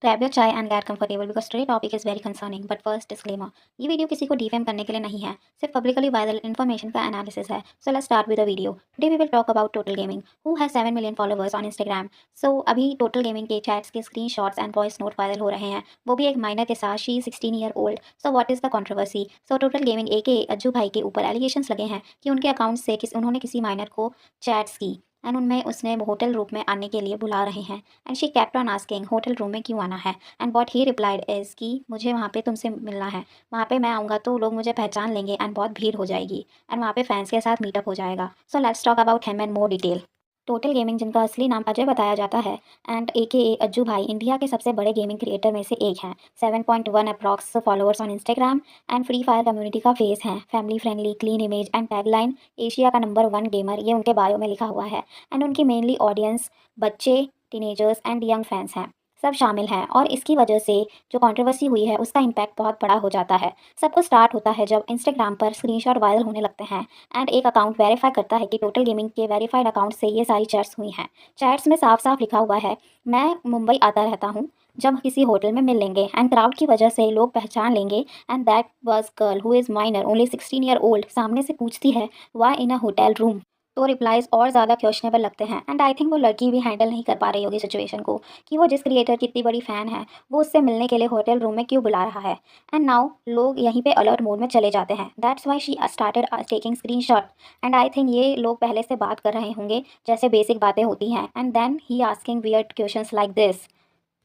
Grab your chai and get comfortable because today topic is very concerning but first disclaimer. ये video किसी को defame करने के लिए नहीं है, सिर्फ पब्लिकली वायरल इन्फॉर्मेशन का एनालिसिस है। So let's start with the video. Today we will talk about Total Gaming who has 7 million followers on Instagram. So अभी टोटल गेमिंग के चैट्स के screenshots and voice note viral हो रहे हैं, वो भी एक माइनर के साथ। She 16 year old. So what is the controversy? So total Gaming के अज्जू भाई के ऊपर एलिगेशंस लगे हैं कि उनके अकाउंट से उन्होंने किसी माइनर को चैट्स की एंड उनमें उसने होटल रूम में आने के लिए बुला रहे हैं। And she kept on asking hotel room में क्यों आना है। And what he replied is कि मुझे वहाँ पे तुमसे मिलना है, वहाँ पे मैं आऊँगा तो लोग मुझे पहचान लेंगे एंड बहुत भीड़ हो जाएगी एंड वहाँ पे फैंस के साथ मीटअप हो जाएगा। So let's talk about him and more detail. Total gaming, जिनका असली नाम अजय बताया जाता है एंड ए अज्जू भाई, इंडिया के सबसे बड़े गेमिंग क्रिएटर में से एक हैं। 7.1 approx followers on Instagram and free fire community का फेस हैं। Family friendly, clean image and tagline Asia का नंबर 1 गेमर, ये उनके बायो में लिखा हुआ है। एंड उनकी मेनली ऑडियंस बच्चे, टीनेजर्स एंड यंग फैंस हैं, सब शामिल हैं। और इसकी वजह से जो कंट्रोवर्सी हुई है उसका इम्पैक्ट बहुत बड़ा हो जाता है। सब कुछ स्टार्ट होता है जब इंस्टाग्राम पर स्क्रीनशॉट वायरल होने लगते हैं एंड एक अकाउंट वेरीफाई करता है कि टोटल गेमिंग के वेरीफाइड अकाउंट से ये सारी चैट्स हुई हैं। चैट्स में साफ साफ लिखा हुआ है, मैं मुंबई आता रहता हूँ, जब किसी होटल में मिल लेंगे एंड क्राउड की वजह से लोग पहचान लेंगे। And that was girl who is minor only 16 year old सामने से पूछती है वाई इन अ होटल रूम, तो रिप्लाइज और ज़्यादा क्वेश्चनेबल लगते हैं। एंड आई थिंक वो लड़की भी हैंडल नहीं कर पा रही होगी सिचुएशन को कि वो जिस क्रिएटर की इतनी बड़ी फ़ैन है वो उससे मिलने के लिए होटल रूम में क्यों बुला रहा है। एंड नाउ लोग यहीं पे अलर्ट मोड में चले जाते हैं। That's why she started taking screen shot. And I think ये लोग पहले से बात कर रहे होंगे जैसे बेसिक बातें होती हैं। And then he asking weird questions like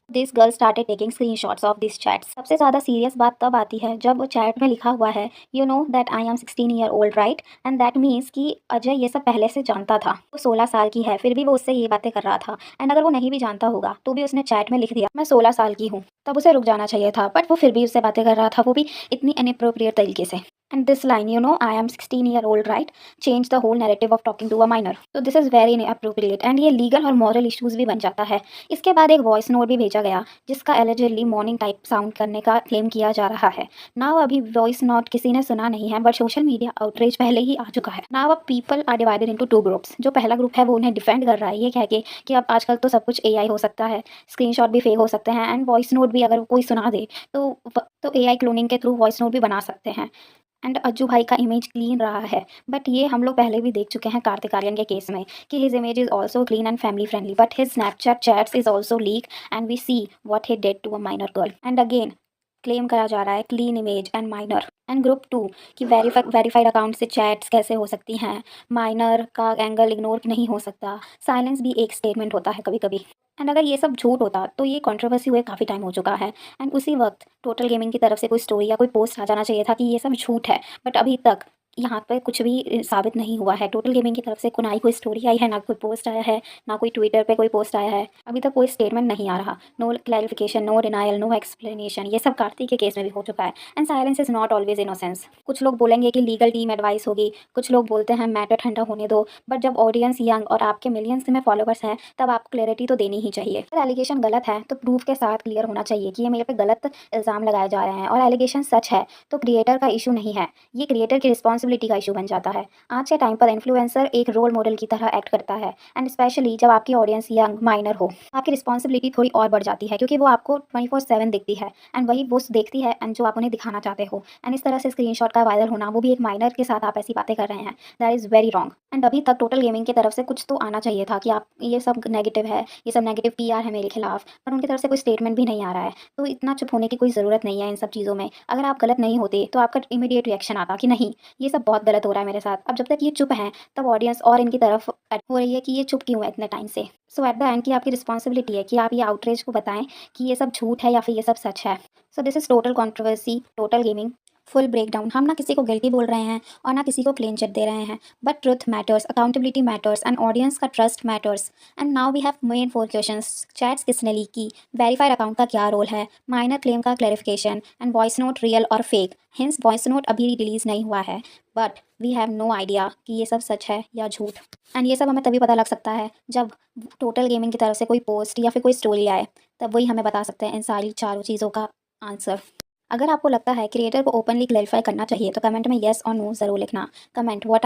this girl started taking screenshots of this chats. सबसे ज़्यादा सीरियस बात तब आती है जब चैट में लिखा हुआ है, you know that I am 16 year old right. And that means कि अजय ये सब पहले से जानता था। वो 16 साल की है, फिर भी वो उससे ये बातें कर रहा था। एंड अगर वो नहीं भी जानता होगा तो भी उसने चैट में लिख दिया मैं 16 साल की हूँ, तब उसे रुक जाना चाहिए था। बट वो फिर भी उससे बातें कर रहा था, वो भी इतनी इनअप्रोप्रिएट तरीके से। And this line, you know I am 16 year old right, change the whole narrative of talking to a minor. तो this is very inappropriate and ये लीगल और मॉरल इश्यूज़ भी बन जाता है। इसके बाद एक वॉइस नोट भी भेजा गया जिसका एलिजिडली मॉर्निंग टाइप साउंड करने का क्लेम किया जा रहा है। नाउ अभी वॉइस नोट किसी ने सुना नहीं है बट सोशल मीडिया आउटरीच पहले ही आ चुका है। नाउ अब people are divided into 2 groups. जो पहला ग्रुप है वो उन्हें डिफेंड कर रहा है ये कह के कि अब आजकल तो सब कुछ एआई हो सकता है, स्क्रीनशॉट भी फेक हो सकते हैं एंड वॉइस नोट भी अगर कोई सुना दे तो एआई क्लोनिंग के थ्रू वॉइस नोट भी बना सकते हैं एंड अज्जू भाई का इमेज क्लीन रहा है। बट ये हम लोग पहले भी देख चुके हैं कार्तिक आर्यन के केस में कि his image is also clean and family friendly, but his Snapchat chats is also leak and we see what he did to a minor girl. And again claim करा जा रहा है clean image and minor. And group 2 कि verified account से chats कैसे हो सकती हैं, माइनर का एंगल इग्नोर नहीं हो सकता, साइलेंस भी एक स्टेटमेंट होता है कभी कभी। एंड अगर ये सब झूठ होता तो ये कंट्रोवर्सी हुए काफ़ी टाइम हो चुका है एंड उसी वक्त टोटल गेमिंग की तरफ से कोई स्टोरी या कोई पोस्ट आ जाना चाहिए था कि ये सब झूठ है। बट अभी तक यहाँ पे कुछ भी साबित नहीं हुआ है। टोटल गेमिंग की तरफ से ना ही कोई स्टोरी आई है, ना कोई पोस्ट आया है, ना कोई ट्विटर पे कोई पोस्ट आया है। अभी तक कोई स्टेटमेंट नहीं आ रहा। No clarification, no denial, no explanation. ये सब कार्तिक के केस में भी हो चुका है। And silence is not always innocence. कुछ लोग बोलेंगे कि लीगल टीम एडवाइस होगी, कुछ लोग बोलते हैं मैटर ठंडा होने दो। बट जब ऑडियंस यंग और आपके मिलियंस में फॉलोवर्स हैं तब आपको क्लैरिटी तो देनी ही चाहिए। अगर एलिगेशन गलत है तो प्रूफ के साथ क्लियर होना चाहिए कि ये मेरे पे गलत इल्ज़ाम लगाए जा रहे हैं। और एलिगेशन सच है तो क्रिएटर का इशू नहीं है, ये क्रिएटर की रिस्पॉन्सिबिलिटी का इशू बन जाता है। आज के टाइम पर इन्फ्लुएंसर एक रोल मॉडल की तरह एक्ट करता है एंड स्पेशली जब आपकी ऑडियंस यंग माइनर हो, आपकी रिस्पॉन्सिबिलिटी थोड़ी और बढ़ जाती है क्योंकि वो आपको 24/7 दिखती है एंड वही वो देखती है एंड जो आप उन्हें दिखाना चाहते हो। एंड इस तरह से स्क्रीनशॉट का वायरल होना, वो भी एक माइनर के साथ आप ऐसी बातें कर रहे हैं, that is very wrong. And अभी तक टोटल गेमिंग की तरफ से कुछ तो आना चाहिए था कि आप ये सब नेगेटिव है, ये सब नेगेटिव पीआर है मेरे खिलाफ, पर उनकी तरफ से कोई स्टेटमेंट भी नहीं आ रहा है। तो इतना चुप होने की कोई ज़रूरत नहीं है इन सब चीज़ों में। अगर आप गलत नहीं होते तो आपका इमीडिएट रिएक्शन आता कि नहीं, ये सब बहुत गलत हो रहा है मेरे साथ। अब जब तक ये चुप हैं तब ऑडियंस और इनकी तरफ हो रही है कि ये चुप क्यों है इतने टाइम से। सो एट द एंड की आपकी रिस्पॉन्सिबिलिटी है कि आप ये आउटरीच को बताएं कि ये सब झूठ है या फिर ये सब सच है। So this is total controversy, total gaming full breakdown. हम ना किसी को गिल्टी बोल रहे हैं और ना किसी को क्लीन चिट दे रहे हैं, but truth matters, accountability matters and audience का trust matters. And now we have main 4 questions. Chats किसने लीक की, वेरीफाइड अकाउंट का क्या रोल है, माइनर क्लेम का clarification and voice note real और फेक। हिंस वॉइस नोट अभी release नहीं हुआ है but we have no idea कि ये सब सच है या झूठ। एंड ये सब हमें तभी पता लग सकता है जब टोटल गेमिंग की तरफ से कोई पोस्ट या फिर कोई स्टोरी आए, तब वही हमें बता सकते हैं इन सारी चारों चीज़ों का आंसर। अगर आपको लगता है क्रिएटर को ओपनली क्लेरिफाई करना चाहिए तो कमेंट में येस और नो ज़रूर लिखना। Comment what